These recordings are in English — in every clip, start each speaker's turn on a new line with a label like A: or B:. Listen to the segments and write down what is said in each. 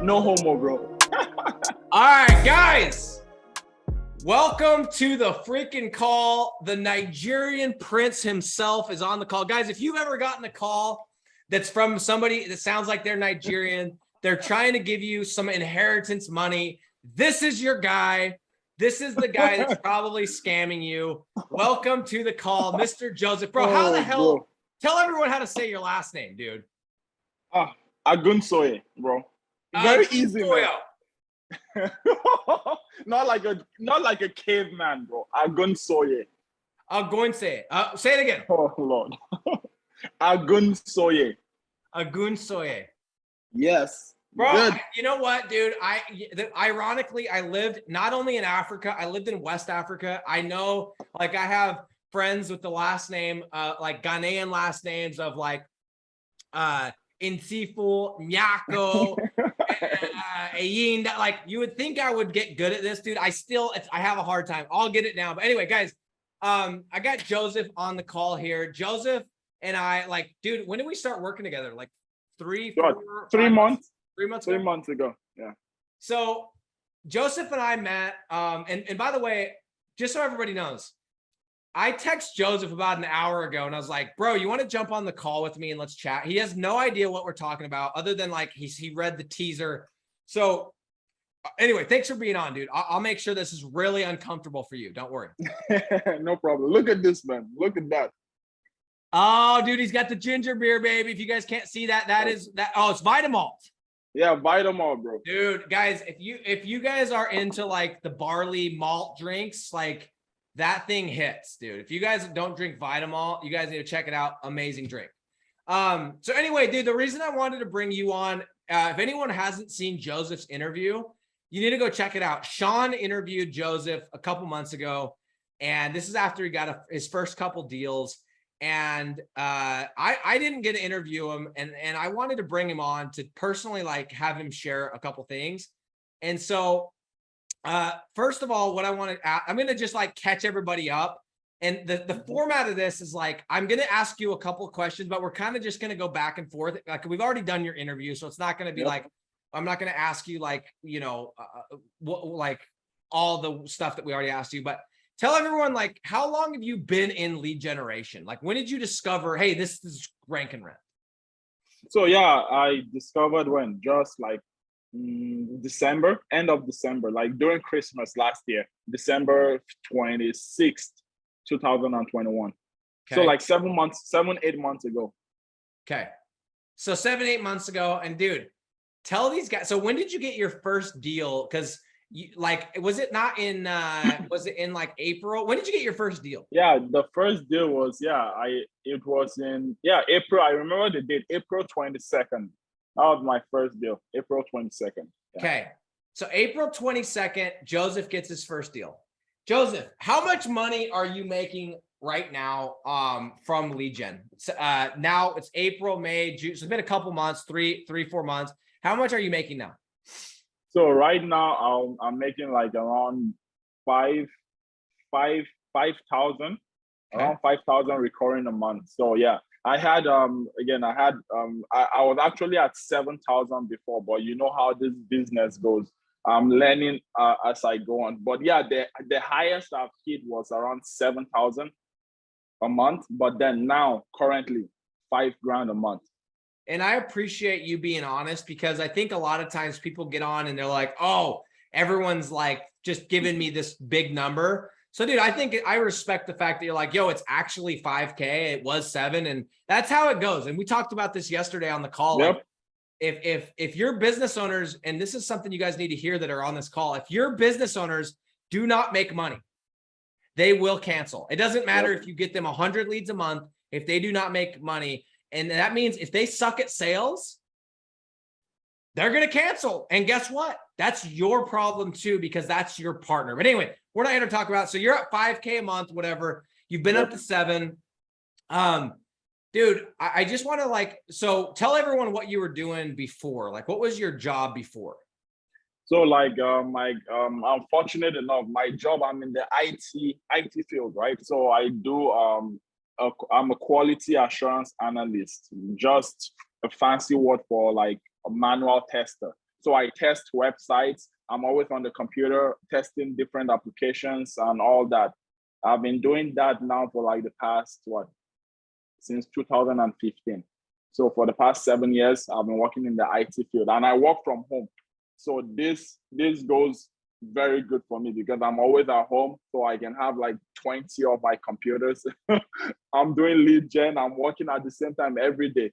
A: No homo, bro.
B: All right, guys. Welcome to the freaking call. The Nigerian prince himself is on the call. Guys, if you've ever gotten a call that's from somebody that sounds like they're Nigerian, they're trying to give you some inheritance money, this is your guy. This is the guy that's probably scamming you. Welcome to the call, Mr. Joseph. Bro, how the hell?
A: Bro.
B: Tell everyone how to say your last name, dude.
A: Agunsoye, bro. Very easy, man. not like a caveman, bro. Agunsoye.
B: Agunsoye. Say it again.
A: Oh Lord. Agunsoye.
B: Agunsoye.
A: Yes.
B: Bro,
A: Good.
B: you know what, dude? Ironically, I lived not only in Africa, I lived in West Africa. I know, like, I have friends with the last name, like Ghanaian last names of like Insifu, Nyako, Ayinda. Like, you would think I would get good at this, dude. I have a hard time. I'll get it now. But anyway, guys, I got Joseph on the call here. Joseph and I, like, dude, when did we start working together? Like 3
A: months?
B: 3 months ago?
A: 3 months ago. Yeah.
B: So Joseph and I met, and by the way, just so everybody knows, I text Joseph about an hour ago and I was like, bro, you want to jump on the call with me and let's chat? He has no idea what we're talking about other than like he read the teaser. So anyway, thanks for being on, dude. I'll make sure this is really uncomfortable for you. Don't worry.
A: No problem. Look at this, man. Look at that.
B: Oh, dude, he's got the ginger beer, baby. If you guys can't see that, oh, it's Vitamalt.
A: Yeah, Vitamalt, bro.
B: Dude, guys, if you guys are into like the barley malt drinks, like that thing hits, dude. If you guys don't drink Vitamalt, you guys need to check it out. Amazing drink. So anyway, dude, the reason I wanted to bring you on, if anyone hasn't seen Joseph's interview, you need to go check it out. Sean interviewed Joseph a couple months ago, and this is after he got his first couple deals. And I didn't get to interview him, and I wanted to bring him on to personally like have him share a couple things. And so first of all, what I want to I'm going to just like catch everybody up. And the format of this is like, I'm going to ask you a couple of questions, but we're kind of just going to go back and forth. Like, we've already done your interview, so it's not going to be like, I'm not going to ask you like, you know, like all the stuff that we already asked you, but tell everyone, like, how long have you been in lead generation? Like, when did you discover, hey, this is rank and rent?
A: So yeah, I discovered when just like December, end of December, like during Christmas last year, December 26th, 2021. Okay. So like 7, 8 months ago.
B: Okay. So 7, 8 months ago. And dude, tell these guys, so when did you get your first deal? Because was it not in was it in like April? When did you get your first deal?
A: Yeah, the first deal was it was in April. I remember the date, April 22nd. That was my first deal, April 22nd. Yeah.
B: Okay. So April 22nd, Joseph gets his first deal. Joseph, how much money are you making right now from lead gen? Now it's April, May, June. So it's been a couple months, 4 months. How much are you making now?
A: So right now I'm making like around 5,000,
B: okay.
A: Around 5,000 recurring a month. So yeah, I was actually at 7,000 before, but you know how this business goes. I'm learning as I go on. But yeah, the highest I've hit was around 7,000 a month. But then now currently $5,000 a month.
B: And I appreciate you being honest, because I think a lot of times people get on and they're like, oh, everyone's like just giving me this big number. So dude, I respect the fact that you're like, yo, it's actually 5K. It was 7. And that's how it goes. And we talked about this yesterday on the call.
A: Yep.
B: Like, if your business owners, and this is something you guys need to hear that are on this call, if your business owners do not make money, they will cancel. It doesn't matter if you get them 100 leads a month. If they do not make money, and that means if they suck at sales, they're going to cancel. And guess what? That's your problem too, because that's your partner. But anyway, we're not here to talk about it. So you're at 5K a month, whatever. You've been up to 7. Dude, I just want to so tell everyone what you were doing before. Like, what was your job before?
A: So I'm fortunate enough, my job, I'm in the IT field, right? So I do, I'm a quality assurance analyst, just a fancy word for like a manual tester. So I test websites. I'm always on the computer testing different applications and all that. I've been doing that now for like the past, since 2015. So for the past 7 years, I've been working in the IT field and I work from home. So this goes very good for me because I'm always at home. So I can have like 20 of my computers. I'm doing lead gen. I'm working at the same time every day.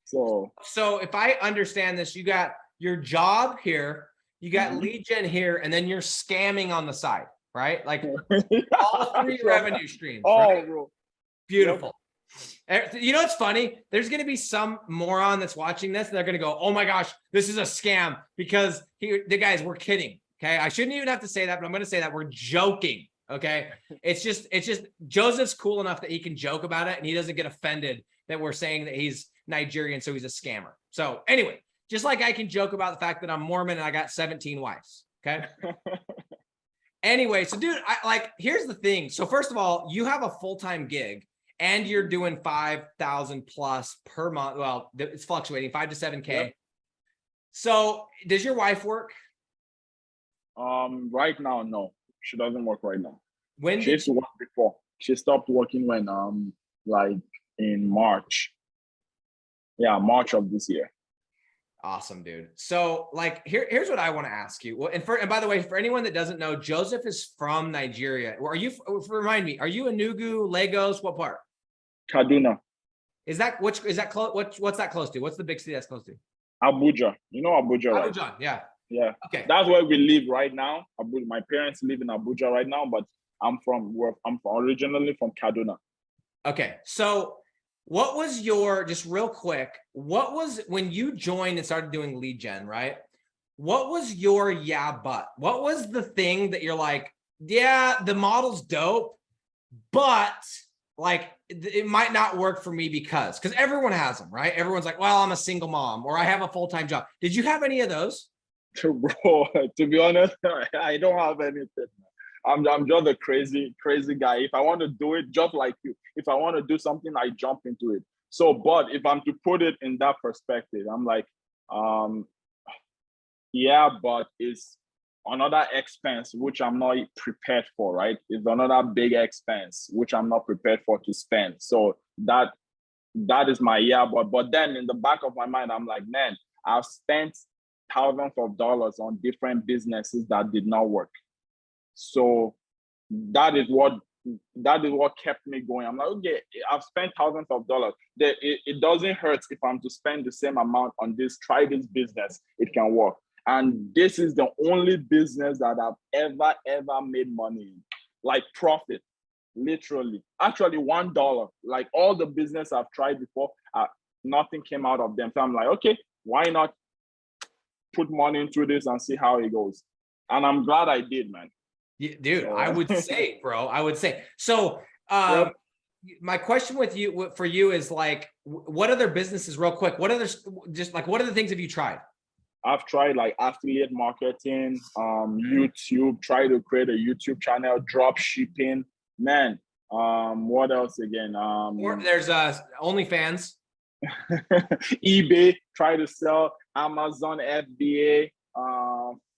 A: So
B: if I understand this, you got your job here, you got lead gen here, and then you're scamming on the side, right? Like all three revenue streams. Right?
A: Bro.
B: Beautiful. Yep. You know what's funny? There's going to be some moron that's watching this and they're going to go, oh my gosh, this is a scam because the guys, we're kidding. Okay. I shouldn't even have to say that, but I'm going to say that we're joking. Okay. It's just Joseph's cool enough that he can joke about it and he doesn't get offended that we're saying that he's Nigerian, so he's a scammer. So anyway, just like I can joke about the fact that I'm Mormon and I got 17 wives. Okay. Anyway, so dude, here's the thing. So first of all, you have a full-time gig and you're doing 5,000 plus per month. Well, it's fluctuating 5 to 7K. Yep. So does your wife work?
A: Right now, no, she doesn't work right now.
B: When
A: she used to work before? She stopped working when, like in March. Yeah, March of this year.
B: Awesome, dude. So like, here's what I want to ask you. Well, and by the way, for anyone that doesn't know, Joseph is from Nigeria. Remind me, are you Enugu, Lagos? What part?
A: Kaduna.
B: Is that close? What's that close to? What's the big city that's close to?
A: Abuja. You know Abuja, right?
B: Abuja, yeah.
A: Yeah.
B: Okay.
A: That's where we live right now. My parents live in Abuja right now, but I'm originally from Kaduna.
B: Okay. So what was just real quick, when you joined and started doing lead gen, right? What was your but? What was the thing that you're like, yeah, the model's dope, but like it might not work for me because everyone has them, right? Everyone's like, well, I'm a single mom or I have a full-time job. Did you have any of those?
A: Bro, to be honest, I don't have anything. I'm just a crazy guy. If I want to do it, just like you, if I want to do something, I jump into it. So, but if I'm to put it in that perspective, I'm like, yeah, but it's another expense which I'm not prepared for, right? It's another big expense which I'm not prepared for to spend. So that is my but then in the back of my mind, I'm like, man, I've spent thousands of dollars on different businesses that did not work. So that is what kept me going. I'm like, okay, I've spent thousands of dollars. It doesn't hurt if I'm to spend the same amount on this, try this business, it can work. And this is the only business that I've ever made money in, like profit, literally. Actually, $1. Like all the business I've tried before, nothing came out of them. So I'm like, okay, why not put money into this and see how it goes? And I'm glad I did, man.
B: Yeah, dude, so. I would say, bro, So
A: yep.
B: My question for you is like, what other businesses, real quick, what other things have you tried?
A: I've tried like affiliate marketing, YouTube, try to create a YouTube channel, drop shipping, man. What else again?
B: There's OnlyFans.
A: eBay, try to sell, Amazon FBA,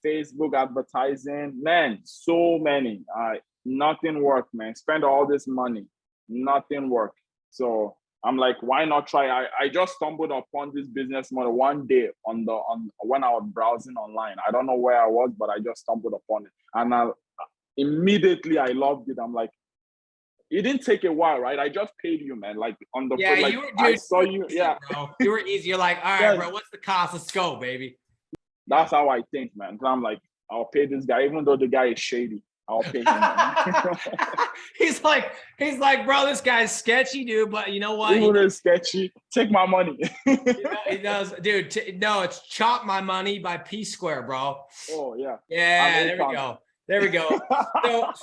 A: Facebook advertising, man, so many. Nothing worked, man. Spend all this money, nothing worked. So I'm like, why not try? I just stumbled upon this business model one day when I was browsing online. I don't know where I was, but I just stumbled upon it, and immediately I loved it. I'm like, it didn't take a while, right? I just paid you, man. Like on the
B: yeah,
A: like,
B: you were, dude,
A: I saw you,
B: easy,
A: yeah.
B: Bro. You were easy. You're like, all right, bro, what's the cost? Let's go, baby.
A: That's how I think, man. So I'm like, I'll pay this guy, even though the guy is shady. I'll pay him.
B: he's like, bro, this guy's sketchy, dude. But you know what?
A: Even though it's sketchy, take my money.
B: He knows, dude. No, it's chop my money by P Square, bro.
A: Oh yeah.
B: Yeah, there we go.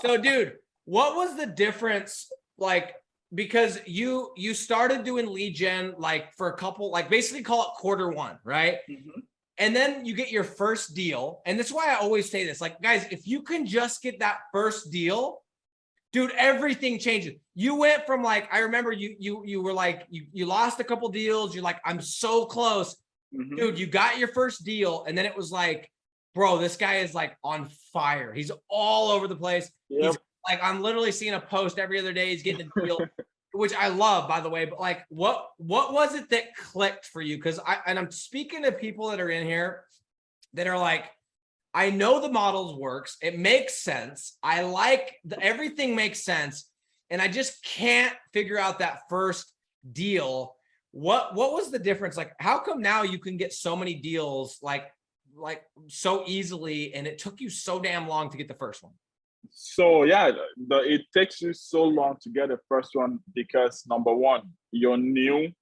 B: So, dude, what was the difference? Like, because you started doing lead gen like for a couple, like basically call it quarter one, right? Mm-hmm. And then you get your first deal. And that's why I always say this, like, guys, if you can just get that first deal, dude, everything changes. You went from like, I remember you were like, you lost a couple deals. You're like, I'm so close. Dude, you got your first deal, and then it was like, bro, this guy is like on fire. He's all over the place.
A: Yep.
B: He's like, I'm literally seeing a post every other day. He's getting a deal, which I love, by the way. But like, what was it that clicked for you? Because I'm speaking to people that are in here that are like, I know the models works. It makes sense. I like everything makes sense. And I just can't figure out that first deal. What was the difference? Like, how come now you can get so many deals like so easily, and it took you so damn long to get the first one?
A: So yeah, it takes you so long to get the first one because number one, you're new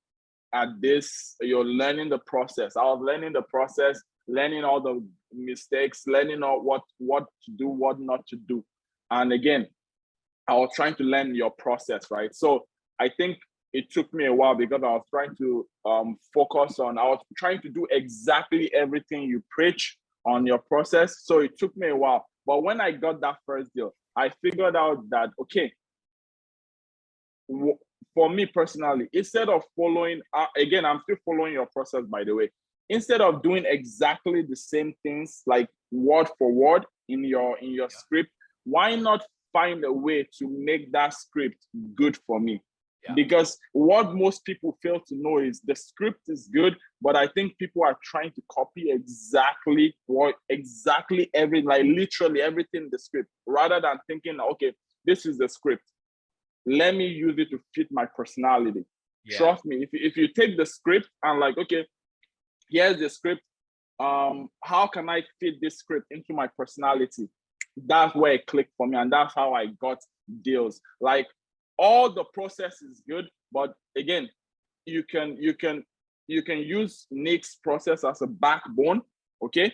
A: at this, you're learning the process. I was learning the process, learning all the mistakes, learning all what to do, what not to do. And again, I was trying to learn your process, right? So I think it took me a while because I was trying to focus on, I was trying to do exactly everything you preach on your process. So it took me a while. But when I got that first deal, I figured out that, okay, for me personally, instead of following, again, I'm still following your process, by the way, instead of doing exactly the same things, like word for word in your script, why not find a way to make that script good for me? Yeah. Because what most people fail to know is the script is good, but I think people are trying to copy exactly like literally everything in the script, rather than thinking, okay, this is the script, let me use it to fit my personality. Yeah. Trust me, if you take the script and like, okay, here's the script, how can I fit this script into my personality? That's where it clicked for me, and that's how I got deals. Like, all the process is good, but again, you can use Nick's process as a backbone. Okay,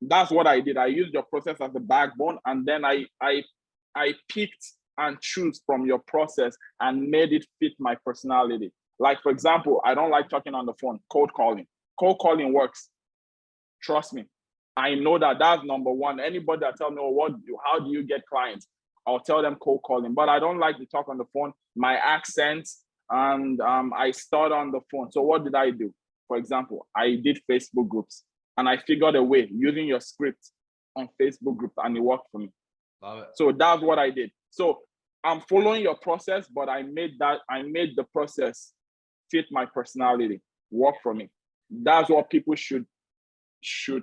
A: that's what I did. I used your process as a backbone, and then I picked and choose from your process and made it fit my personality. Like, for example, I don't like talking on the phone. Cold calling. Cold calling works. Trust me. I know that's number one. Anybody that tell me, oh, how do you get clients? I'll tell them cold calling, but I don't like to talk on the phone. My accent, and I start on the phone. So what did I do? For example, I did Facebook groups, and I figured a way using your script on Facebook groups, and it worked for me.
B: Love it.
A: So that's what I did. So I'm following your process, but I made the process fit my personality, work for me. That's what people should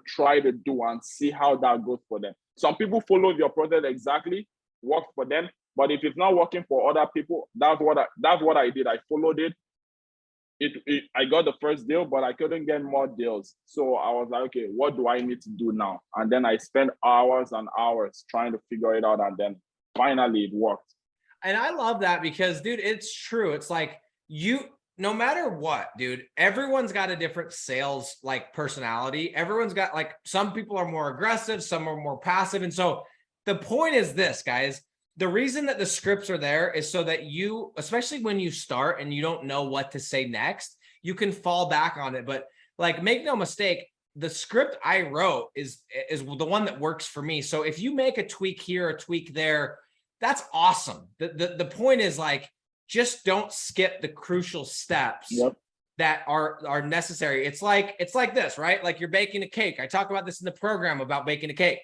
A: try to do and see how that goes for them. Some people follow your process exactly, work for them, but if it's not working for other people, that's what I did. I followed it. I got the first deal, but I couldn't get more deals. So I was like, okay, what do I need to do now? And then I spent hours and hours trying to figure it out, and then finally it worked.
B: And I love that because, dude, it's true. It's like no matter what, dude, everyone's got a different sales like personality. Everyone's got like, some people are more aggressive, some are more passive. And so the point is this, guys, the reason that the scripts are there is so that you, especially when you start and you don't know what to say next, you can fall back on it. But like, make no mistake, the script I wrote is the one that works for me. So if you make a tweak here, a tweak there, that's awesome. The point is like, just don't skip the crucial steps. Yep. That are necessary. It's like this, right? Like you're baking a cake. I talk about this in the program about baking a cake.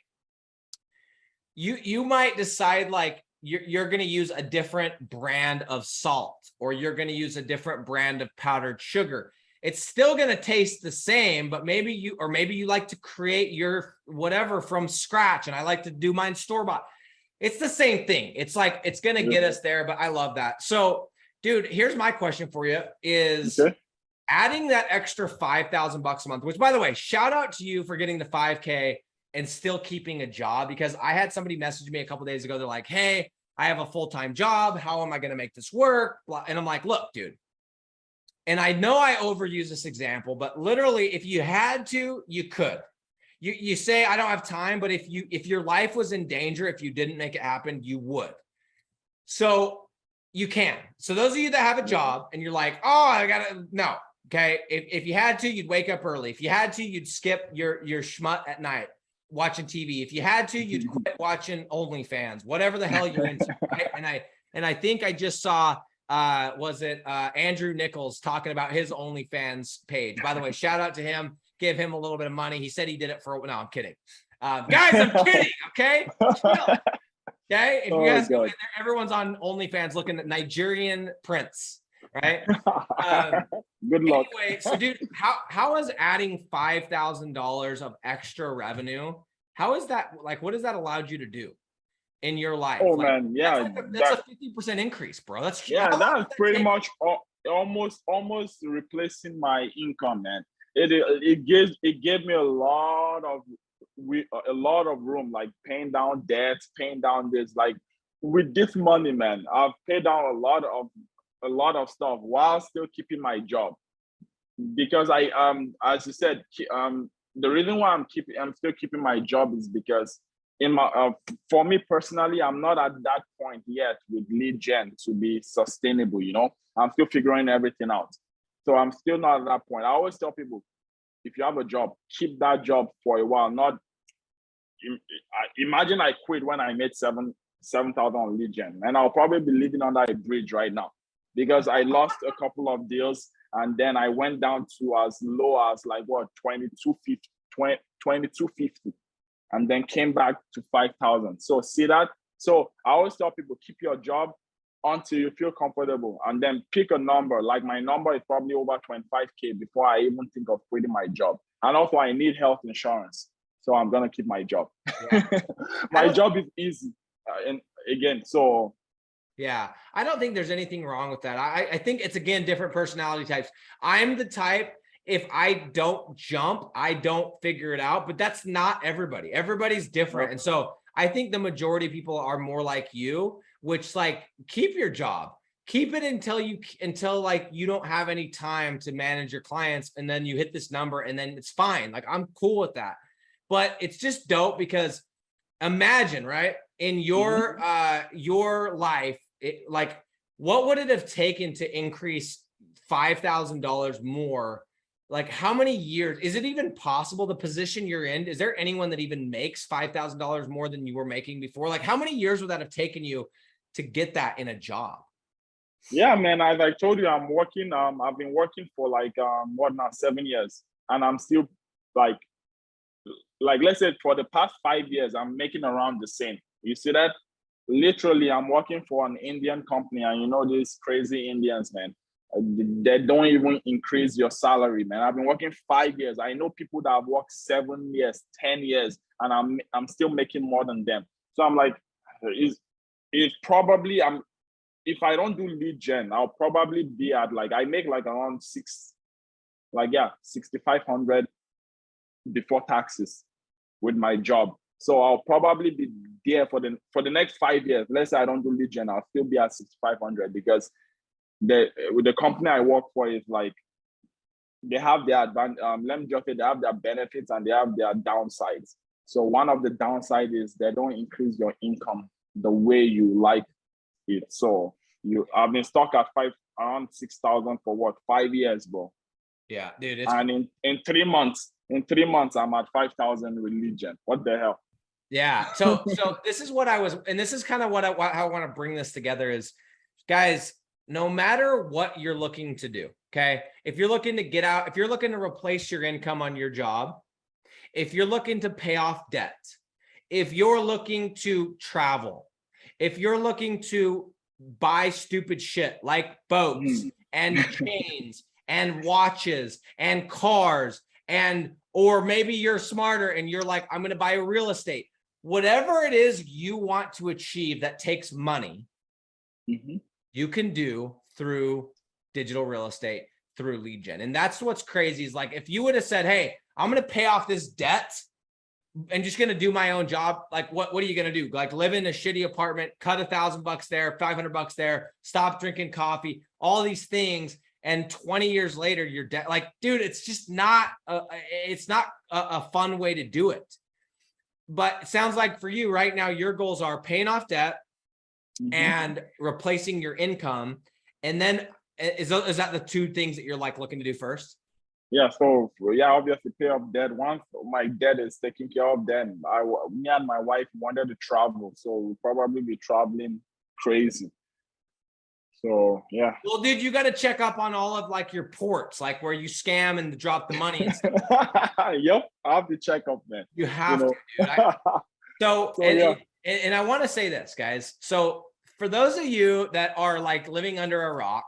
B: You might decide like you're going to use a different brand of salt, or you're going to use a different brand of powdered sugar. It's still going to taste the same, but maybe you like to create your whatever from scratch, and I like to do mine store-bought. It's the same thing. It's like, it's going to get us there, but I love that. So, dude, here's my question for you is adding that extra $5,000 a month, which, by the way, shout out to you for getting the 5K and still keeping a job, because I had somebody message me a couple of days ago. They're like, hey, I have a full-time job. How am I going to make this work? And I'm like, look, dude, and I know I overuse this example, but literally if you had to, you could. You say, I don't have time, but if your life was in danger, if you didn't make it happen, you would. So you can. So those of you that have a job and you're like, oh, I gotta, no. Okay. If you had to, you'd wake up early. If you had to, you'd skip your schmut at night watching TV. If you had to, you'd quit watching OnlyFans, whatever the hell you're into. Right? And I think I just saw was it Andrew Nichols talking about his OnlyFans page. By the way, shout out to him. Give him a little bit of money. He said he did it for, no, I'm kidding. Guys, I'm kidding, okay? Chill. Okay, if you guys go in there, everyone's on OnlyFans looking at Nigerian prince, right?
A: Good luck.
B: Anyway, so dude, how is adding $5,000 of extra revenue? How is that, like, what has that allowed you to do in your life?
A: Oh
B: like,
A: man, yeah,
B: that's a 50% incase, bro. That's
A: that's pretty much almost replacing my income, man. It gave me a lot of room, like paying down debts, paying down this. Like with this money, man, I've paid down a lot of stuff while still keeping my job. Because as you said, the reason why I'm still keeping my job is because for me personally, I'm not at that point yet with lead gen to be sustainable. I'm still figuring everything out, so I'm still not at that point. I always tell people, if you have a job, keep that job for a while. Not imagine I quit when I made 7,000 on lead gen, and I'll probably be living under a bridge right now because I lost a couple of deals, and then I went down to as low as like what 2250, and then came back to 5,000. So see that? So I always tell people, keep your job until you feel comfortable, and then pick a number. Like my number is probably over 25K before I even think of quitting my job. And also I need health insurance, so I'm gonna keep my job. Yeah. My job is easy, and again, so
B: yeah, I don't think there's anything wrong with that. I think it's, again, different personality types. I'm the type, if I don't jump, I don't figure it out, but that's not everybody. Everybody's different. And so I think the majority of people are more like you, which, like, keep your job, keep it until like you don't have any time to manage your clients, and then you hit this number and then it's fine. Like, I'm cool with that. But it's just dope because imagine, right, in your your life, like, what would it have taken to increase $5,000 more? Like, how many years is it even possible? The position you're in, is there anyone that even makes $5,000 more than you were making before? Like, how many years would that have taken you to get that in a job?
A: Yeah, man, as I told you, I'm working. I've been working for like 7 years, and I'm still like let's say for the past 5 years, I'm making around the same. You see that? Literally, I'm working for an Indian company, and these crazy Indians, man. They don't even increase your salary, man. I've been working 5 years. I know people that have worked 7 years, 10 years, and I'm still making more than them. So I'm like, it's probably if I don't do lead gen, I'll probably be at I make like around 6,500 before taxes with my job. So I'll probably be there for the next 5 years. Let's say I don't do lead gen, I'll still be at 6,500 because with the company I work for is like, they have their let me just say, they have their benefits and they have their downsides. So one of the downsides is they don't increase your income the way you like it. So I've been stuck at around 6,000 for what, 5 years, bro.
B: Yeah, dude.
A: And in 3 months, I'm at 5,000 with lead gen. What the hell?
B: Yeah. So this is what and this is kind of how I want to bring this together is, guys, no matter what you're looking to do, okay? If you're looking to get out, if you're looking to replace your income on your job, if you're looking to pay off debt, if you're looking to travel, if you're looking to buy stupid shit like boats and chains and watches and cars, or maybe you're smarter and you're like, I'm going to buy real estate, whatever it is you want to achieve that takes money, you can do through digital real estate, through lead gen. And that's what's crazy is, like, if you would have said, hey, I'm going to pay off this debt and just going to do my own job, like, what are you going to do? Like, live in a shitty apartment, cut $1,000 there, $500 there, stop drinking coffee, all these things. And 20 years later, you're dead. Like, dude, it's just not a fun way to do it. But it sounds like for you right now, your goals are paying off debt and replacing your income. And then is that the two things that you're like looking to do first?
A: Yeah. So yeah, obviously pay off debt. Once my debt is taken care of, then me and my wife wanted to travel. So we'll probably be traveling crazy. So yeah.
B: Well, dude, you got to check up on all of like your ports, like where you scam and drop the money and stuff.
A: Yep, I have to check up, man.
B: You have to, dude. So,
A: So yeah.
B: And I want to say this, guys. So for those of you that are like living under a rock,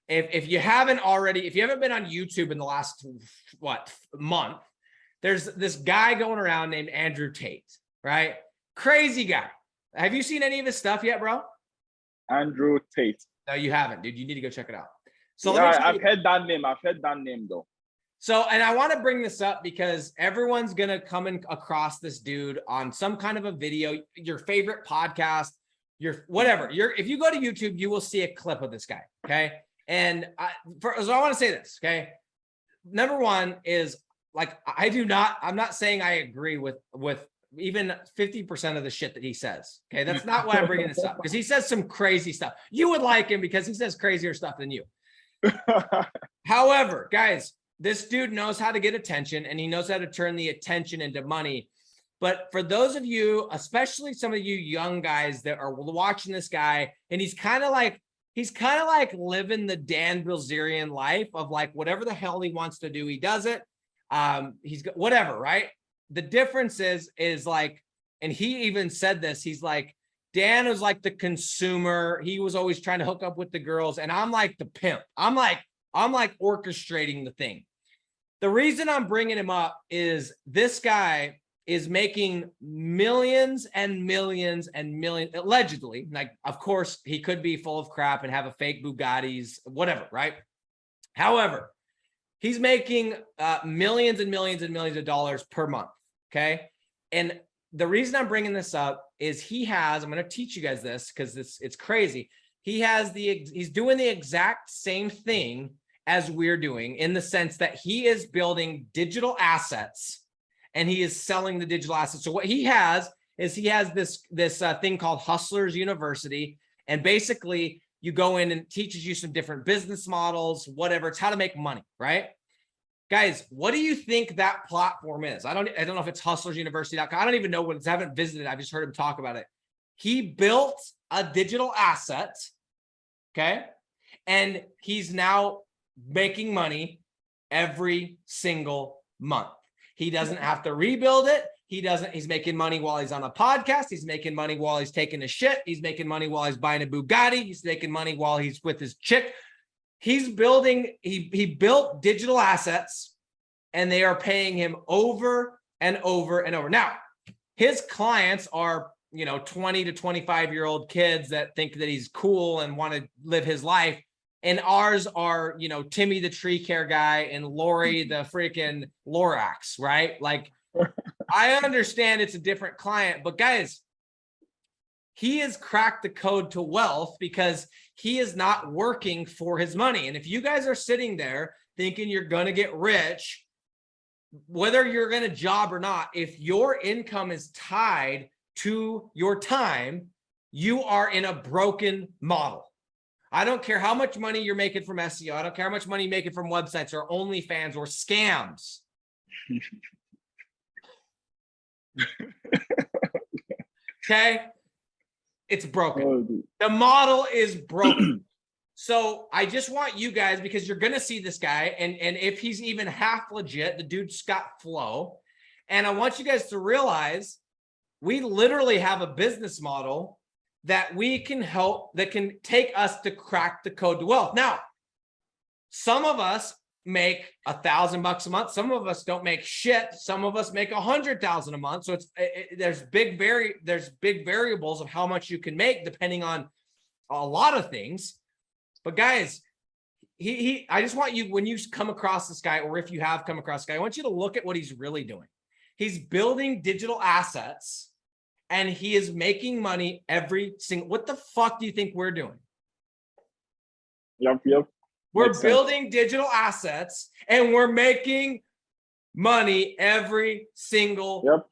B: if you haven't already, if you haven't been on YouTube in the last month, there's this guy going around named Andrew Tate, right? Crazy guy. Have you seen any of his stuff yet, bro?
A: Andrew Tate.
B: No, you haven't, dude. You need to go check it out. So
A: yeah, I've heard that name. I've heard that name though.
B: So, and I want to bring this up because everyone's going to come across this dude on some kind of a video, your favorite podcast, your whatever. If you go to YouTube, you will see a clip of this guy. Okay. And so I want to say this. Okay. Number one is like, I'm not saying I agree with even 50% of the shit that he says. Okay. That's not why I'm bringing this up, because he says some crazy stuff. You would like him because he says crazier stuff than you. However, guys, this dude knows how to get attention, and he knows how to turn the attention into money. But for those of you, especially some of you young guys that are watching this guy, and he's kind of like living the Dan Bilzerian life of like whatever the hell he wants to do, he does it. He's got whatever, right? The difference is like, and he even said this, he's like, Dan was like the consumer. He was always trying to hook up with the girls, and I'm like the pimp. I'm like orchestrating the thing. The reason I'm bringing him up is this guy is making millions and millions and millions, allegedly. Like, of course, he could be full of crap and have a fake Bugattis, whatever, right? However, he's making millions and millions and millions of dollars per month, okay? And the reason I'm bringing this up is I'm going to teach you guys this because it's crazy. He's doing the exact same thing as we're doing, in the sense that he is building digital assets and he is selling the digital assets. So what he has is this thing called Hustlers University. And basically you go in and teaches you some different business models, whatever. It's how to make money, right? Guys, what do you think that platform is? I don't know if it's hustlersuniversity.com. I don't even know what it's. I haven't visited. I've just heard him talk about it. He built a digital asset, okay? And he's now making money every single month. He doesn't have to rebuild it. He's making money while he's on a podcast. He's making money while he's taking a shit. He's making money while he's buying a Bugatti. He's making money while he's with his chick. He's building, he built digital assets, and they are paying him over and over and over. Now, his clients are, 20 to 25-year-old kids that think that he's cool and want to live his life. And ours are, Timmy the tree care guy and Lori the freaking Lorax, right? Like, I understand it's a different client, but guys, he has cracked the code to wealth because he is not working for his money. And if you guys are sitting there thinking you're going to get rich, whether you're going to job or not, if your income is tied to your time, you are in a broken model. I don't care how much money you're making from SEO. I don't care how much money you're making from websites or OnlyFans or scams. Okay? It's broken. The model is broken. So I just want you guys, because you're going to see this guy, and if he's even half legit, the dude's got flow. And I want you guys to realize we literally have a business model that we can help, that can take us to crack the code to wealth. Now, some of us make $1,000 a month. Some of us don't make shit. Some of us make 100,000 a month. So there's big variables of how much you can make depending on a lot of things. But guys, I just want you, when you come across this guy, or if you have come across this guy, I want you to look at what he's really doing. He's building digital assets, and he is making money every single. What the fuck do you think we're doing?
A: Yep.
B: We're building digital assets, and we're making money every single.
A: Yep.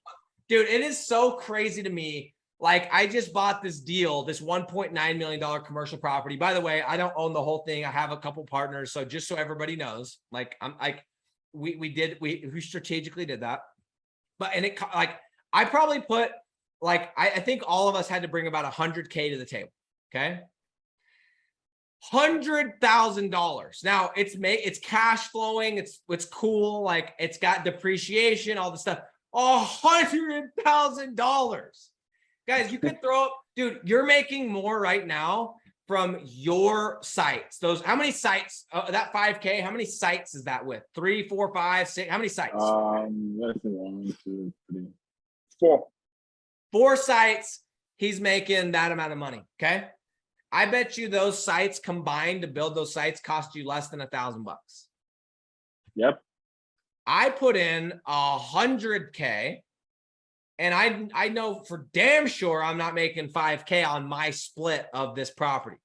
B: Dude, it is so crazy to me. Like, I just bought this deal, this $1.9 million commercial property. By the way, I don't own the whole thing. I have a couple partners. So just so everybody knows, like, we strategically did that. But, and it, like, I probably put, like, I think all of us had to bring about 100K to the table. Okay. $100,000. Now it's cash flowing. It's cool. Like it's got depreciation, all the stuff. $100,000. Guys, you could throw up, dude, you're making more right now from your sites. Those, how many sites, that 5K, how many sites is that with? 3, 4, 5, 6, how many sites?
A: Let's see, 1, 2, 3, 4.
B: 4 sites, he's making that amount of money, okay? I bet you those sites combined to build those sites cost you less than $1,000 bucks.
A: Yep.
B: I put in 100K, and I know for damn sure I'm not making 5K on my split of this property.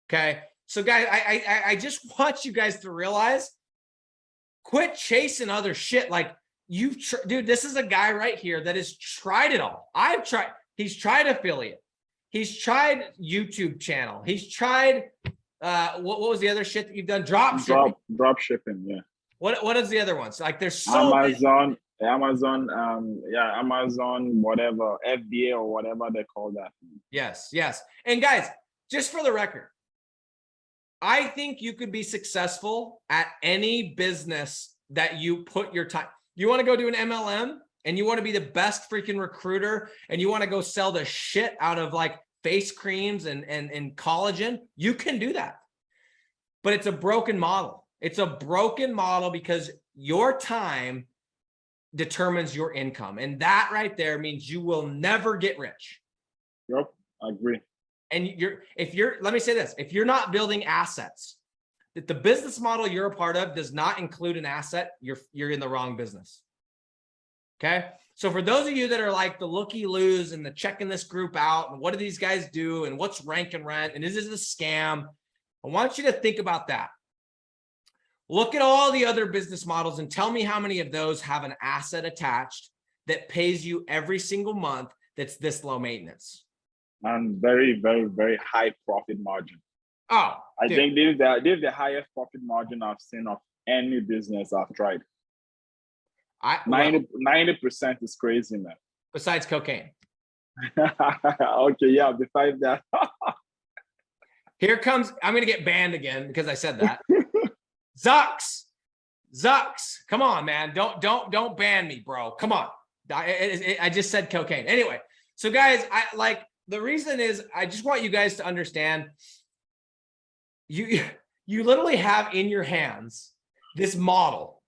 B: Okay, so guys, I just want you guys to realize, quit chasing other shit. Like dude, this is a guy right here that has tried it all. He's tried affiliate. He's tried YouTube channel. He's tried, what was the other shit that you've done? Drop
A: shipping, yeah.
B: What is the other ones? Like there's so
A: Amazon, whatever, FBA or whatever they call that.
B: Yes. And guys, just for the record, I think you could be successful at any business that you put your time. You want to go do an MLM and you want to be the best freaking recruiter and you want to go sell the shit out of like face creams and collagen, you can do that. But it's a broken model. It's a broken model because your time determines your income. And that right there means you will never get rich.
A: Yep, I agree.
B: And let me say this, if you're not building assets, that the business model you're a part of does not include an asset, you're in the wrong business. Okay. So for those of you that are like the looky-loos and the checking this group out and what do these guys do and what's rank and rent and is this a scam? I want you to think about that. Look at all the other business models and tell me how many of those have an asset attached that pays you every single month that's this low maintenance.
A: And very, very, very high profit margin.
B: Oh,
A: I think this is the highest profit margin I've seen of any business I've tried. 90% is crazy, man.
B: Besides cocaine.
A: Okay, yeah, besides that.
B: Here comes, I'm going to get banned again because I said that. Zucks, come on, man. Don't ban me, bro. Come on. I just said cocaine. Anyway, so guys, the reason is I just want you guys to understand you literally have in your hands this model.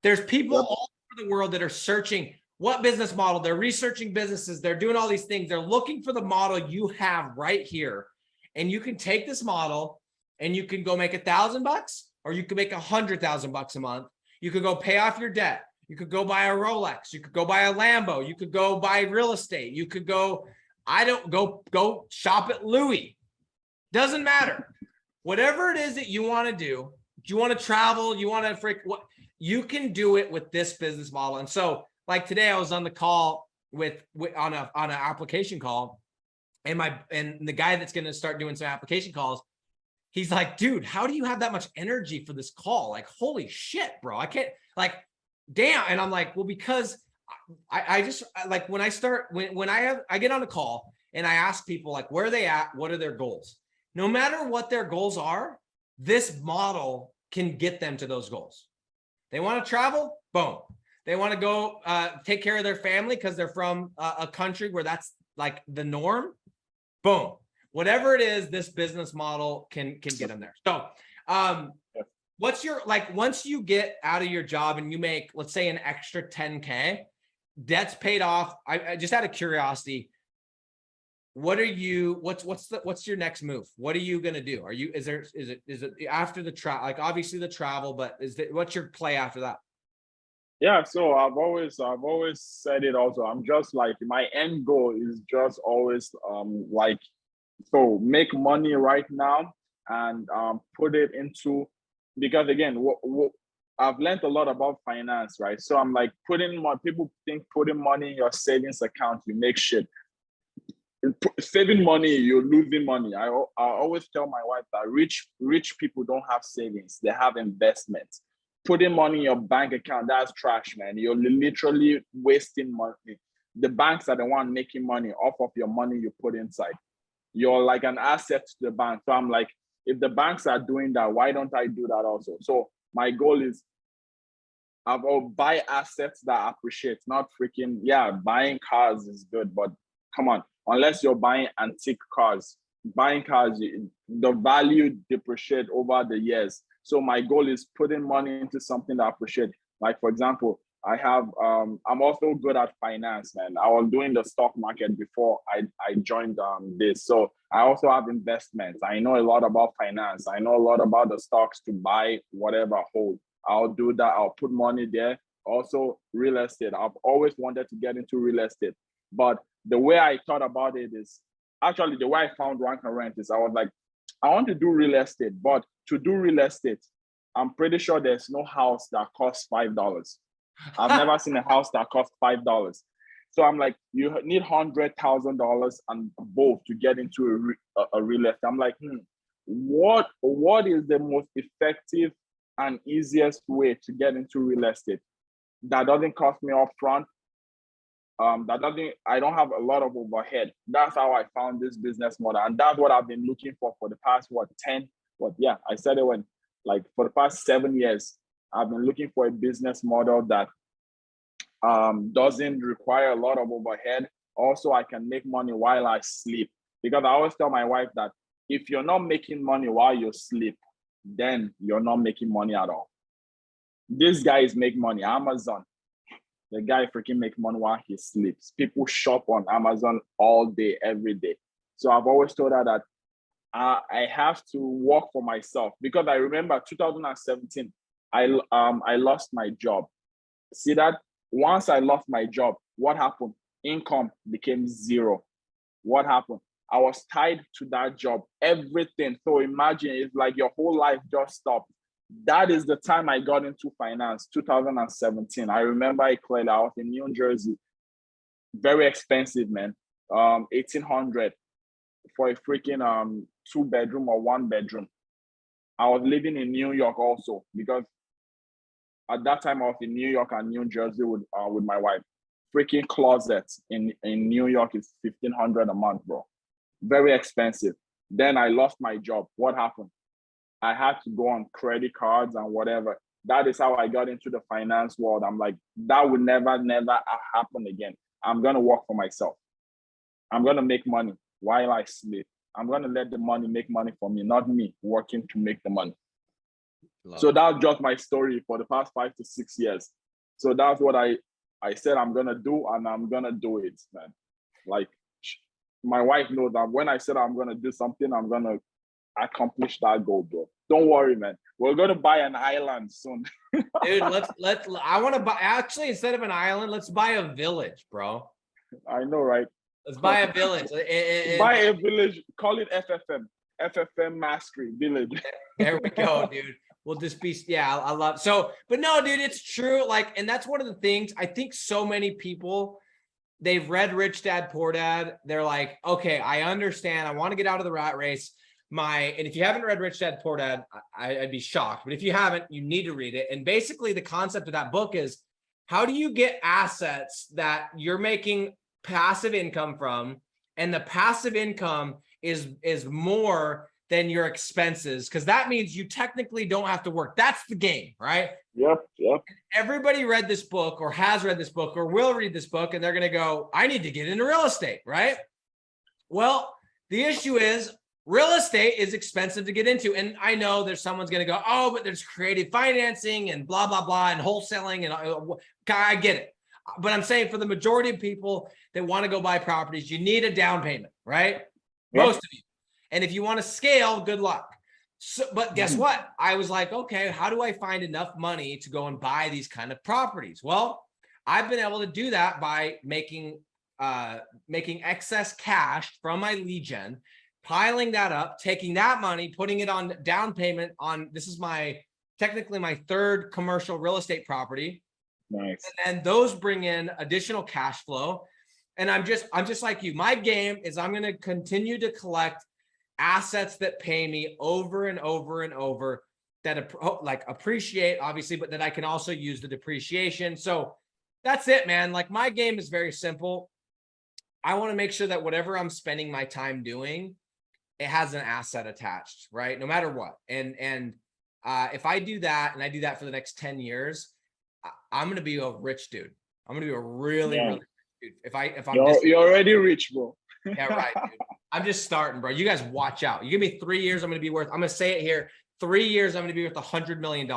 B: There's people all over the world that are searching what business model. They're researching businesses. They're doing all these things. They're looking for the model you have right here. And you can take this model and you can go make $1,000 or you can make $100,000 a month. You could go pay off your debt. You could go buy a Rolex. You could go buy a Lambo. You could go buy real estate. You could go, go shop at Louis. Doesn't matter. Whatever it is that you want to do, you want to travel, you want to you can do it with this business model. And so like today I was on the call on an application call and the guy that's going to start doing some application calls, he's like, dude, how do you have that much energy for this call? Like, holy shit, bro. I can't, like, damn. And I'm like, well, because I just like when I get on a call and I ask people like, where are they at? What are their goals? No matter what their goals are, this model can get them to those goals. They want to travel, boom. They want to go take care of their family because they're from a country where that's like the norm, boom. Whatever it is, this business model can get them there. So what's your, like, once you get out of your job and you make, let's say, an extra 10K, debt's paid off. I just out of curiosity, what's your next move? What are you going to do? Is it after the travel, like obviously the travel, but what's your play after that?
A: Yeah, so I've always said it also. I'm just like, my end goal is just always like, so make money right now and put it into, because again, I've learned a lot about finance, right? So I'm like, people think putting money in your savings account, you make shit. Saving money, you're losing money. I always tell my wife that rich people don't have savings, they have investments. Putting money in your bank account, that's trash, man. You're literally wasting money. The banks are the one making money off of your money you put inside. you're like an asset to the bank. So I'm like, if the banks are doing that, why don't I do that also? So my goal is I'll buy assets that appreciate, not freaking, yeah, buying cars is good, but come on, unless you're buying antique cars, buying cars, the value depreciate over the years. So my goal is putting money into something that appreciate. Like for example, I have I'm also good at finance, man. I was doing the stock market before I joined this. So I also have investments. I know a lot about finance. I know a lot about the stocks to buy whatever hold. I'll do that. I'll put money there. Also, real estate. I've always wanted to get into real estate. But the way I thought about it is actually the way I found Rank and Rent is I was like, I want to do real estate, but to do real estate, I'm pretty sure there's no house that costs $5. I've never seen a house that costs $5. So I'm like, you need $100,000 and above to get into a real estate. I'm like, what is the most effective and easiest way to get into real estate that doesn't cost me upfront? I don't have a lot of overhead. That's how I found this business model, and that's what I've been looking for the past I said it when like for the past 7 years. I've been looking for a business model that doesn't require a lot of overhead. Also, I can make money while I sleep, because I always tell my wife that if you're not making money while you sleep, then you're not making money at all. These guys make money. Amazon, the guy freaking make money while he sleeps. People shop on Amazon all day, every day. So I've always told her that I have to work for myself, because I remember 2017, I lost my job. See that? Once I lost my job, what happened? Income became zero. What happened? I was tied to that job, everything. So imagine it's like your whole life just stopped. That is the time I got into finance, 2017. I remember it clearly. I was in New Jersey. Very expensive, man. 1,800 for a freaking 2-bedroom or 1-bedroom. I was living in New York also, because at that time I was in New York and New Jersey with my wife. Freaking closets in New York is $1,500 a month, bro. Very expensive. Then I lost my job. What happened? I had to go on credit cards and whatever. That is how I got into the finance world. I'm like, that would never happen again. I'm going to work for myself. I'm going to make money while I sleep. I'm going to let the money make money for me, not me working to make the money. So that's just my story for the past 5 to 6 years. So that's what I said I'm going to do, and I'm going to do it, man. Like, my wife knows that when I said I'm going to do something, I'm going to accomplish that goal, bro. Don't worry, man. We're going to buy an island soon.
B: Dude, I want to buy, actually, instead of an island, let's buy a village, bro.
A: I know, right?
B: Let's buy a village.
A: Buy a village, call it FFM Mastery Village.
B: There we go, dude. We'll just be, yeah, I love, so, but no, dude, it's true. Like, and that's one of the things, I think so many people, they've read Rich Dad, Poor Dad. They're like, okay, I understand. I want to get out of the rat race. And if you haven't read Rich Dad, Poor Dad, I'd be shocked. But if you haven't, you need to read it. And basically the concept of that book is, how do you get assets that you're making passive income from, and the passive income is more than your expenses, because that means you technically don't have to work. That's the game, right?
A: Yep.
B: Everybody read this book, or has read this book, or will read this book, and they're going to go, I need to get into real estate, right? Well, the issue is real estate is expensive to get into. And I know there's someone's going to go, oh, but there's creative financing and blah, blah, blah, and wholesaling. And I get it. But I'm saying for the majority of people that want to go buy properties, you need a down payment, right? Yep. Most of you. And if you want to scale, good luck. So, but guess what? I was like, okay, how do I find enough money to go and buy these kind of properties? Well, I've been able to do that by making excess cash from my lead gen, piling that up, taking that money, putting it on down payment on, this is technically my third commercial real estate property.
A: Nice.
B: And then those bring in additional cash flow. And I'm just like you. My game is I'm going to continue to collect assets that pay me over and over and over, that like appreciate, obviously, but that I can also use the depreciation. So that's it, man. Like, my game is very simple. I want to make sure that whatever I'm spending my time doing it has an asset attached, right? No matter what. And if I do that and I do that for the next 10 years, I'm going to be a rich dude. I'm going to be a really, really rich dude. If I'm
A: you're already rich, bro.
B: Yeah, right, dude. I'm just starting, bro. You guys watch out. You give me 3 years, I'm going to be worth, I'm going to say it here. 3 years, I'm going to be worth $100 million.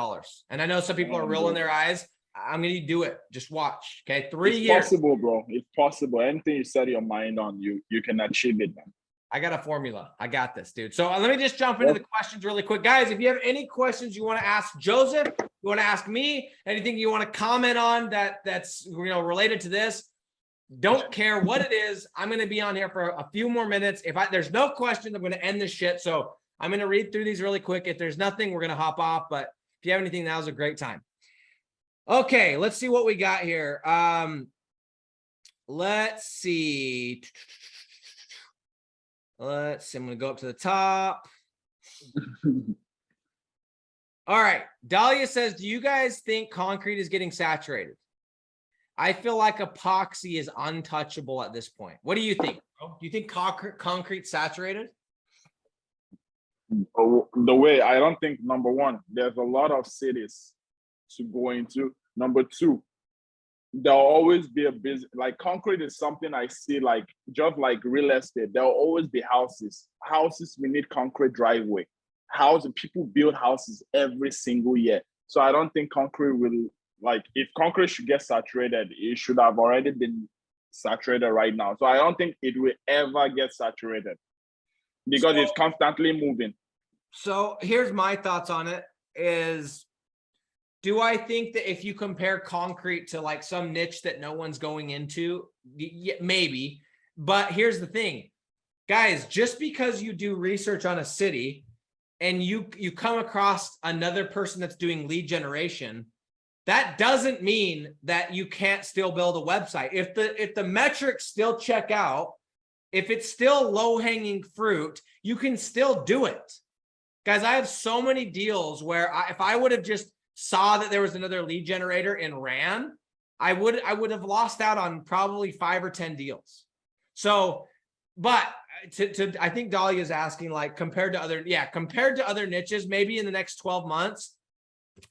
B: And I know some people are rolling their eyes. I'm going to do it. Just watch. Okay. 3 years.
A: It's possible, bro. It's possible. Anything you set your mind on, you can achieve it, man.
B: I got a formula. I got this, dude. So let me just jump into the questions really quick. Guys, if you have any questions you want to ask Joseph, you want to ask me, anything you want to comment on that's related to this, don't care what it is. I'm going to be on here for a few more minutes. If there's no questions, I'm going to end this shit. So I'm going to read through these really quick. If there's nothing, we're going to hop off. But if you have anything, now's a great time. Okay, let's see what we got here. Let's see. I'm going to go up to the top. All right. Dahlia says, do you guys think concrete is getting saturated? I feel like epoxy is untouchable at this point. What do you think, bro? Do you think concrete's saturated?
A: The way, I don't think, number one, there's a lot of cities to go into. Number two, there'll always be a business. Like concrete is something I see, like just like real estate. There'll always be houses. We need concrete driveway. People build houses every single year. So I don't think concrete will, like, if concrete should get saturated, it should have already been saturated right now. So I don't think it will ever get saturated because it's constantly moving.
B: So here's my thoughts on it is, do I think that if you compare concrete to like some niche that no one's going into, maybe, but here's the thing, guys, just because you do research on a city and you come across another person that's doing lead generation, that doesn't mean that you can't still build a website. If the metrics still check out, if it's still low-hanging fruit, you can still do it. Guys, I have so many deals where if I would have just saw that there was another lead generator and ran, I would have lost out on probably 5 or 10 deals. So, but I think Dahlia is asking, like, compared to other niches, maybe in the next 12 months,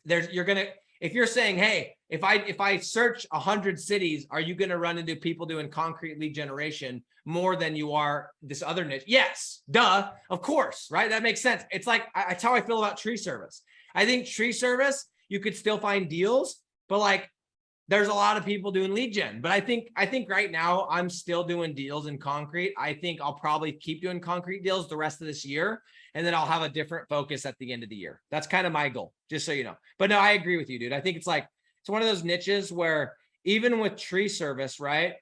B: if you're saying, hey, if I search 100 cities, are you going to run into people doing concrete lead generation more than you are this other niche? Yes, duh, of course, right? That makes sense. It's like, that's how I feel about tree service. I think tree service, you could still find deals, but like there's a lot of people doing lead gen. But I think right now I'm still doing deals in concrete. I think I'll probably keep doing concrete deals the rest of this year, and then I'll have a different focus at the end of the year. That's kind of my goal, just so you know. But no, I agree with you, dude. I think it's one of those niches where even with tree service, right?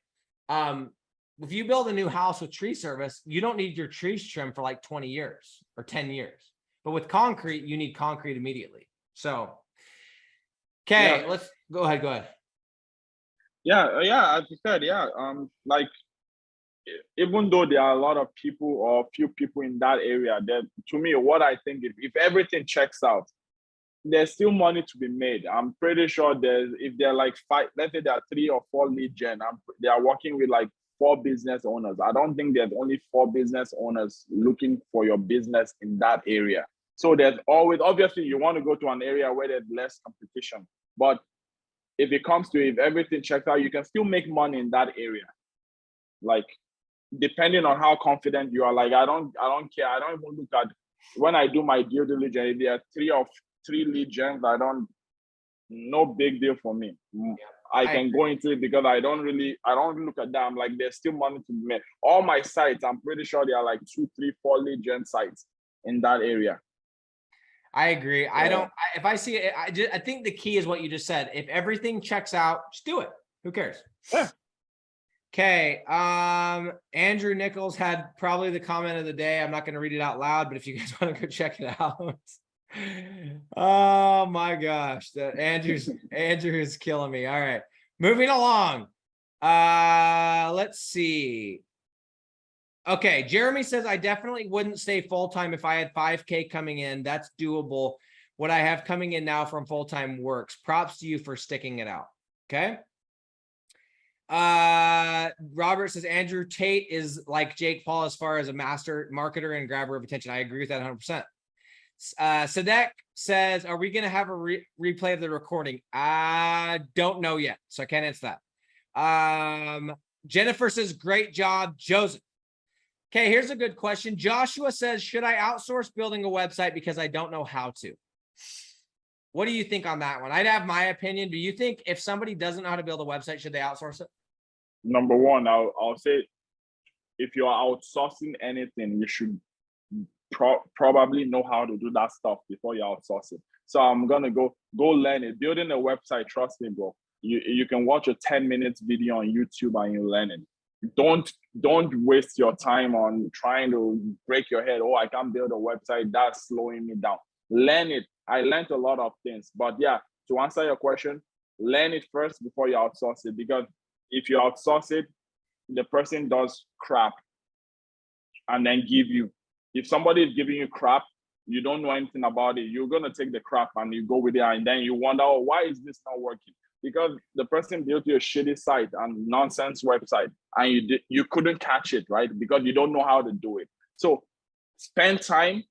B: If you build a new house with tree service, you don't need your trees trimmed for like 20 years or 10 years. But with concrete, you need concrete immediately. So, okay, let's go ahead.
A: Yeah, as you said, like, even though there are a lot of people or few people in that area, that to me, what I think, if everything checks out, there's still money to be made. I'm pretty sure if there are like 5, let's say there are 3 or 4 lead gen, they are working with like 4 business owners. I don't think there's only 4 business owners looking for your business in that area. So there's always, obviously you want to go to an area where there's less competition, but if everything checks out, you can still make money in that area. Like, depending on how confident you are. Like, I don't care. I don't even look at, when I do my due diligence, if there are 3 lead gens, no big deal for me. I can go into it because I don't look at them. Like, there's still money to be made. All my sites, I'm pretty sure there are like 2, 3, 4 lead gen sites in that area.
B: I agree. Yeah. If I see it, I think the key is what you just said. If everything checks out, just do it. Who cares?
A: Yeah.
B: Okay. Andrew Nichols had probably the comment of the day. I'm not going to read it out loud, but if you guys want to go check it out. Oh my gosh. Andrew is killing me. All right. Moving along. Let's see. Okay, Jeremy says, I definitely wouldn't stay full-time if I had 5K coming in. That's doable. What I have coming in now from full-time works. Props to you for sticking it out. Okay. Robert says Andrew Tate is like Jake Paul as far as a master marketer and grabber of attention. I agree with that 100%. Sadek says, are we going to have a replay of the recording? I don't know yet, so I can't answer that. Jennifer says, great job, Joseph. Okay, here's a good question. Joshua says, should I outsource building a website because I don't know how to? What do you think on that one? I'd have my opinion. Do you think if somebody doesn't know how to build a website, should they outsource it?
A: Number one, I'll say, if you're outsourcing anything, you should probably know how to do that stuff before you outsource it. So I'm gonna go learn it. Building a website, trust me, bro. You can watch a 10 minutes video on YouTube and you learn it. Don't waste your time on trying to break your head. Oh, I can't build a website. That's slowing me down. Learn it. I learned a lot of things, but yeah, to answer your question, learn it first before you outsource it. Because if you outsource it, the person does crap and then give you. If somebody is giving you crap, you don't know anything about it, you're gonna take the crap and you go with it, and then you wonder, oh, why is this not working? Because the person built you a shitty site and nonsense website, and you couldn't catch it, right? Because you don't know how to do it. So spend time.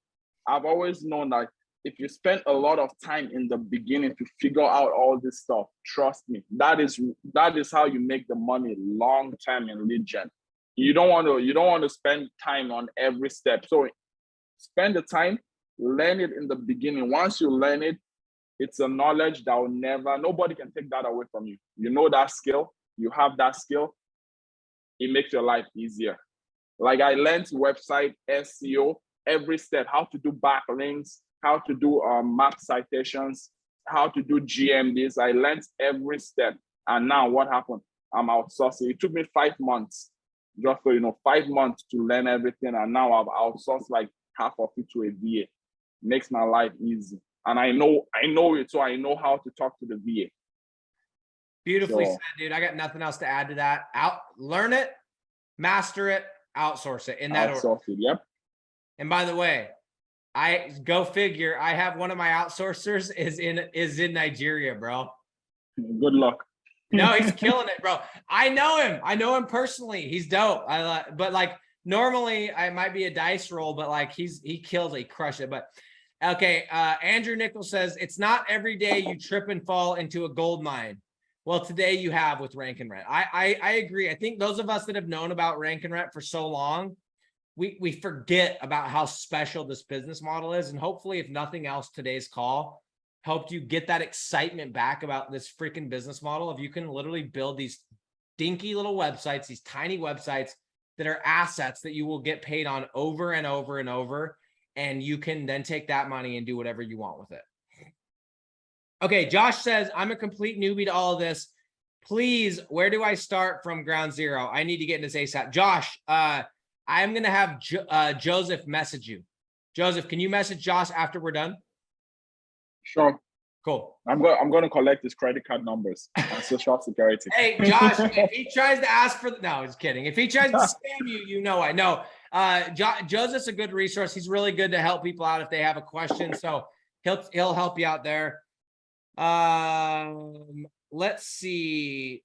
A: I've always known that if you spend a lot of time in the beginning to figure out all this stuff, trust me, that is how you make the money long term in lead gen. You don't want to spend time on every step. So spend the time, learn it in the beginning. Once you learn it, it's a knowledge that nobody can take that away from you. You know that skill, you have that skill, it makes your life easier. Like I learned website SEO, every step, how to do backlinks, how to do map citations, how to do GMDs. I learned every step. And now what happened? I'm outsourcing. It took me 5 months, just so you know, 5 months to learn everything. And now I've outsourced like half of it to a VA. Makes my life easy. And I know it, so I know how to talk to the VA.
B: Beautifully said, dude. I got nothing else to add to that. Learn it, master it, outsource it in that order.
A: Yep.
B: And by the way, I go figure, I have one of my outsourcers is in Nigeria, bro.
A: Good luck.
B: No, he's killing it, bro. I know him personally. He's dope. But like normally I might be a dice roll, but like he kills it, he crushed it. But okay, Andrew Nichols says it's not every day you trip and fall into a gold mine. Well, today you have with Rank and Rent. I agree. I think those of us that have known about Rank and Rent for so long, we forget about how special this business model is. And hopefully, if nothing else, today's call helped you get that excitement back about this freaking business model. If you can literally build these dinky little websites, these tiny websites that are assets that you will get paid on over and over and over. And you can then take that money and do whatever you want with it. Okay, Josh says, I'm a complete newbie to all of this. Please, where do I start from ground zero? I need to get into this ASAP. Josh, I'm going to have Joseph message you. Joseph, can you message Josh after we're done?
A: Sure.
B: Cool.
A: I'm going to collect his credit card numbers and social security.
B: Hey, Josh, if he tries to ask for no, just kidding. If he tries to scam you, you know I know. Joseph's a good resource. He's really good to help people out if they have a question. So he'll help you out there. Let's see.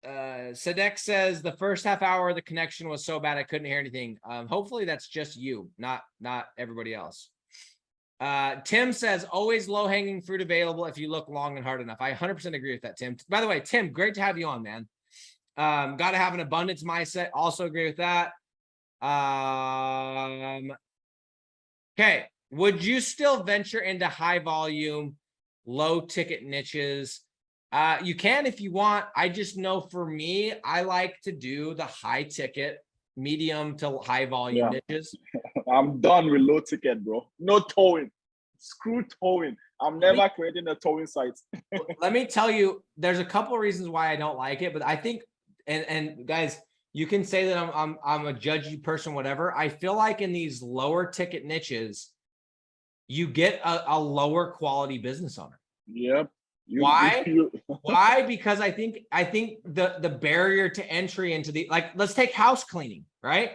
B: Sadek says the first half hour of the connection was so bad I couldn't hear anything. Hopefully that's just you, not everybody else. Tim says always low-hanging fruit available if you look long and hard enough. I 100% agree with that, Tim. By the way, Tim, great to have you on, man. Got to have an abundance mindset. Also agree with that. Okay. Would you still venture into high volume, low ticket niches? You can if you want. I just know for me, I like to do the high ticket, medium to high volume niches.
A: I'm done with low ticket, bro. No towing. Screw towing. I'm never creating a towing site.
B: Let me tell you, there's a couple of reasons why I don't like it, but I think, and guys, you can say that I'm a judgy person, whatever. I feel like in these lower ticket niches, you get a lower quality business owner.
A: Yep.
B: Why? Why? Because I think the barrier to entry into the, like, let's take house cleaning, right?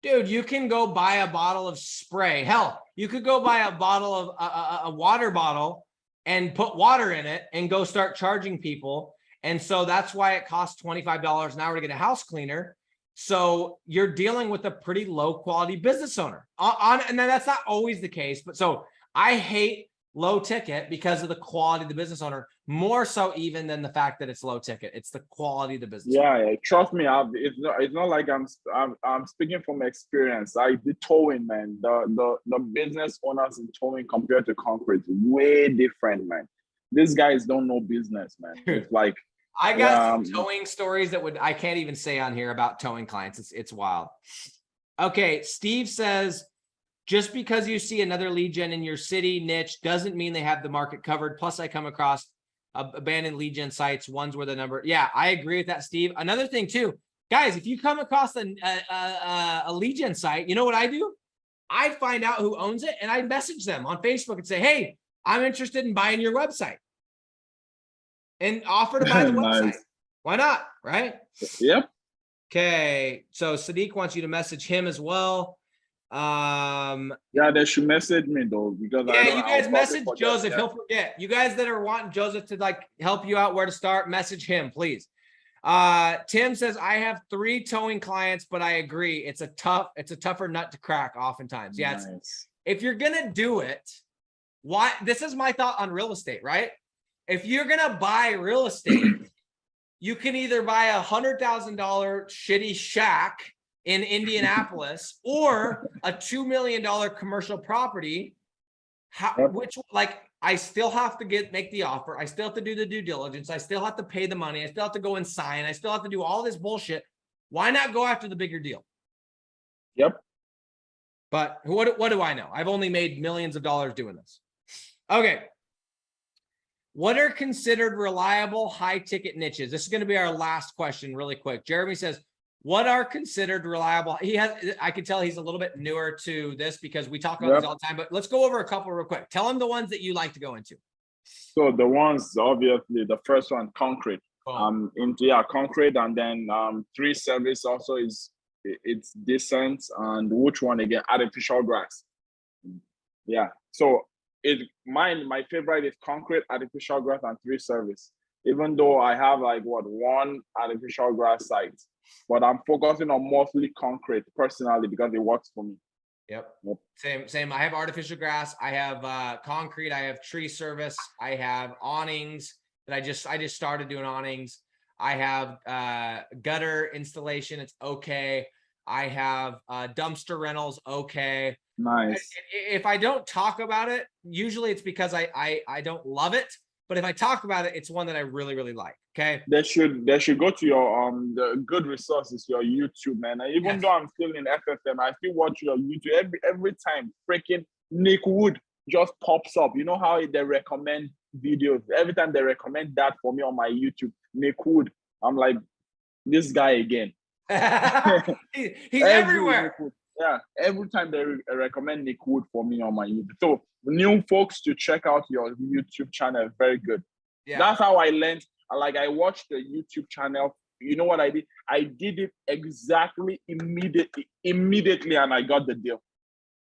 B: Dude, you can go buy a bottle of spray. Hell, you could go buy a bottle of a water bottle and put water in it and go start charging people. And so that's why it costs $25 an hour to get a house cleaner. So you're dealing with a pretty low quality business owner. And then that's not always the case, but so I hate low ticket because of the quality of the business owner, more so even than the fact that it's low ticket. It's the quality of the business owner.
A: Yeah, trust me. It's not like I'm speaking from experience. I did towing, man. The business owners in towing compared to concrete, way different, man. These guys don't know business, man. It's like
B: I got some towing stories that I can't even say on here about towing clients. It's wild. Okay, Steve says, just because you see another lead gen in your city niche doesn't mean they have the market covered. Plus, I come across abandoned lead gen sites, ones where the number. Yeah, I agree with that, Steve. Another thing too, guys, if you come across a lead gen site, you know what I do? I find out who owns it and I message them on Facebook and say, hey, I'm interested in buying your website, and offer to buy the
A: nice.
B: website. Why not? Right?
A: Yep.
B: Okay. So Sadiq wants you to message him as well.
A: Yeah, they should message me though, because
B: yeah, you guys message Joseph. He'll forget. You guys that are wanting Joseph to like help you out where to start, message him, please. Tim says, I have 3 towing clients, but I agree. It's a tougher nut to crack oftentimes. Yeah.
A: Nice.
B: If you're going to do it, why? This is my thought on real estate, right? If you're going to buy real estate, you can either buy a $100,000 shitty shack in Indianapolis or a $2 million commercial property, which like I still have to make the offer. I still have to do the due diligence. I still have to pay the money. I still have to go and sign. I still have to do all this bullshit. Why not go after the bigger deal?
A: Yep.
B: But what do I know? I've only made millions of dollars doing this. Okay. What are considered reliable high ticket niches? This is going to be our last question really quick. Jeremy says, what are considered reliable? I can tell he's a little bit newer to this because we talk about this all the time, but let's go over a couple real quick. Tell him the ones that you like to go into.
A: So the ones, obviously, the first one, concrete. Concrete, and then 3 service also it's decent. And which one again? Artificial grass. Yeah. So my favorite is concrete, artificial grass, and 3 service. Even though I have like 1 artificial grass site, but I'm focusing on mostly concrete personally because it works for me.
B: Yep. Same. I have artificial grass. I have concrete. I have tree service. I have awnings that I just started doing awnings. I have gutter installation. It's okay. I have dumpster rentals. Okay.
A: Nice.
B: If I don't talk about it, usually it's because I don't love it. But if I talk about it, it's one that I really, really like. Okay.
A: They should go to your the good resources, your YouTube, man. And even though I'm still in FFM, I still watch your YouTube every time. Freaking Nick Wood just pops up. You know how they recommend videos? Every time they recommend that for me on my YouTube, Nick Wood. I'm like, this guy again.
B: He's everywhere.
A: Yeah, every time they recommend Nick Wood for me on my YouTube. So new folks to check out your YouTube channel, very good. Yeah. That's how I learned. Like I watched the YouTube channel. You know what I did? I did it exactly immediately, and I got the deal.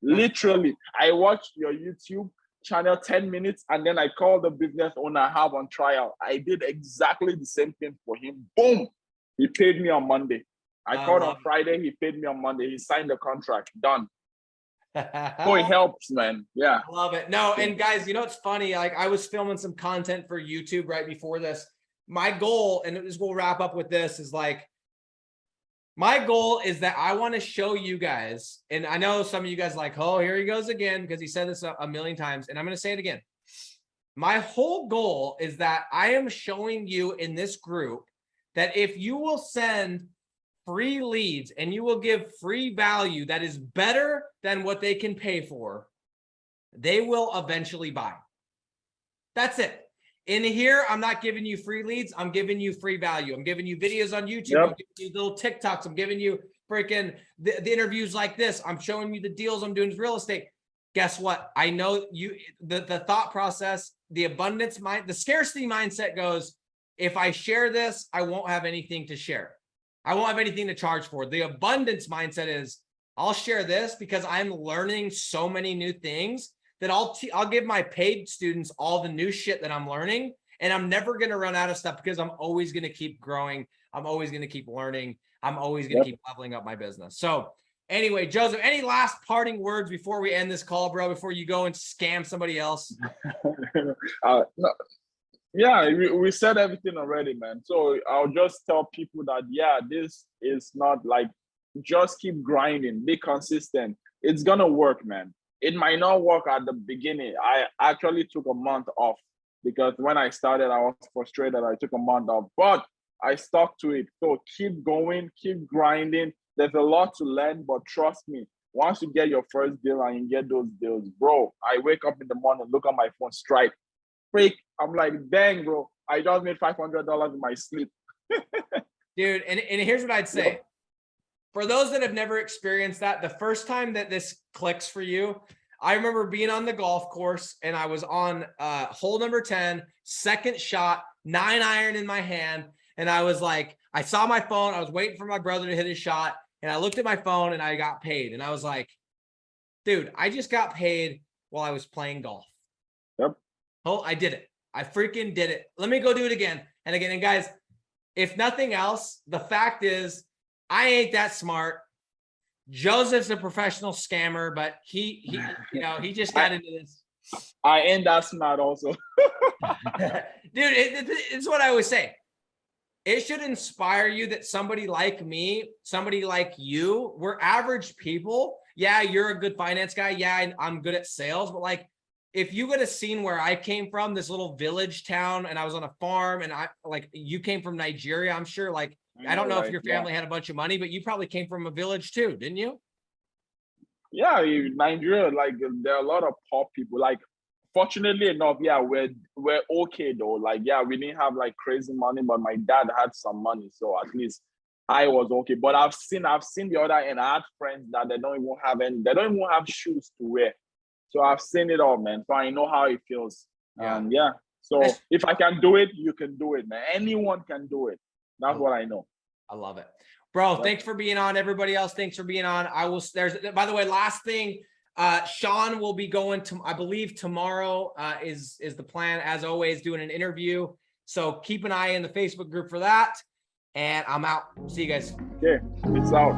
A: Literally, I watched your YouTube channel 10 minutes, and then I called the business owner I have on trial. I did exactly the same thing for him. Boom! He paid me on Monday. I called on Friday. He paid me on Monday. He signed the contract. Done. So it helps, man. Yeah.
B: I love it. No, and guys, you know, it's funny. Like I was filming some content for YouTube right before this. My goal, and we'll wrap up with this, is like, my goal is that I want to show you guys, and I know some of you guys are like, oh, here he goes again, because he said this a million times, and I'm going to say it again. My whole goal is that I am showing you in this group that if you will send free leads and you will give free value that is better than what they can pay for, they will eventually buy. That's it. In here, I'm not giving you free leads. I'm giving you free value. I'm giving you videos on YouTube. I'm giving you little TikToks. I'm giving you freaking the interviews like this. I'm showing you the deals I'm doing with real estate. Guess what? I know you, the thought process, the abundance mind, the scarcity mindset goes, if I share this, I won't have anything to share. I won't have anything to charge for. The abundance mindset is, I'll share this because I'm learning so many new things that I'll give my paid students all the new shit that I'm learning, And I'm never going to run out of stuff because I'm always going to keep growing. I'm always going to keep learning. I'm always going to keep leveling up my business. So anyway, Joseph, any last parting words before we end this call, bro, before you go and scam somebody else?
A: No, yeah, we said everything already, man. So I'll just tell people that, yeah, this is not like, just keep grinding, be consistent. It's going to work, man. It might not work at the beginning. I actually took a month off because when I started, I was frustrated. I took a month off, but I stuck to it. So keep going, keep grinding. There's a lot to learn, but trust me, once you get your first deal and you get those deals, bro, I wake up in the morning, look at my phone, Stripe. I'm like, dang, bro, I just made $500 in my sleep.
B: Dude, and here's what I'd say. For those that have never experienced that, the first time that this clicks for you, I remember being on the golf course and I was on hole number 10, second shot, 9-iron in my hand. And I was like, I saw my phone. I was waiting for my brother to hit his shot. And I looked at my phone and I got paid. And I was like, dude, I just got paid while I was playing golf.
A: Yep.
B: Oh, I did it. I freaking did it. Let me go do it again and again. And guys, if nothing else, the fact is, I ain't that smart. Joseph's a professional scammer, but he just got into this.
A: I ain't that smart also.
B: Dude, it's what I always say. It should inspire you that somebody like me, somebody like you, we're average people. Yeah, you're a good finance guy. Yeah, I'm good at sales, but like, if you would have seen where I came from, this little village town, and I was on a farm, and you came from Nigeria, I'm sure, like, I don't know if your family had a bunch of money, but you probably came from a village too, didn't you?
A: Yeah, Nigeria, like, there are a lot of poor people. Like, fortunately enough, yeah, we're okay though. Like, yeah, we didn't have like crazy money, but my dad had some money, so at least I was okay. But I've seen the other end. I had friends that they don't even have shoes to wear. So I've seen it all, man. So I know how it feels. Yeah. So if I can do it, you can do it, man. Anyone can do it. That's what I know.
B: I love it. Bro, thanks for being on. Everybody else, thanks for being on. By the way, last thing, Sean will be going to, I believe tomorrow is the plan, as always, doing an interview. So keep an eye in the Facebook group for that. And I'm out. See you guys.
A: Okay, peace out.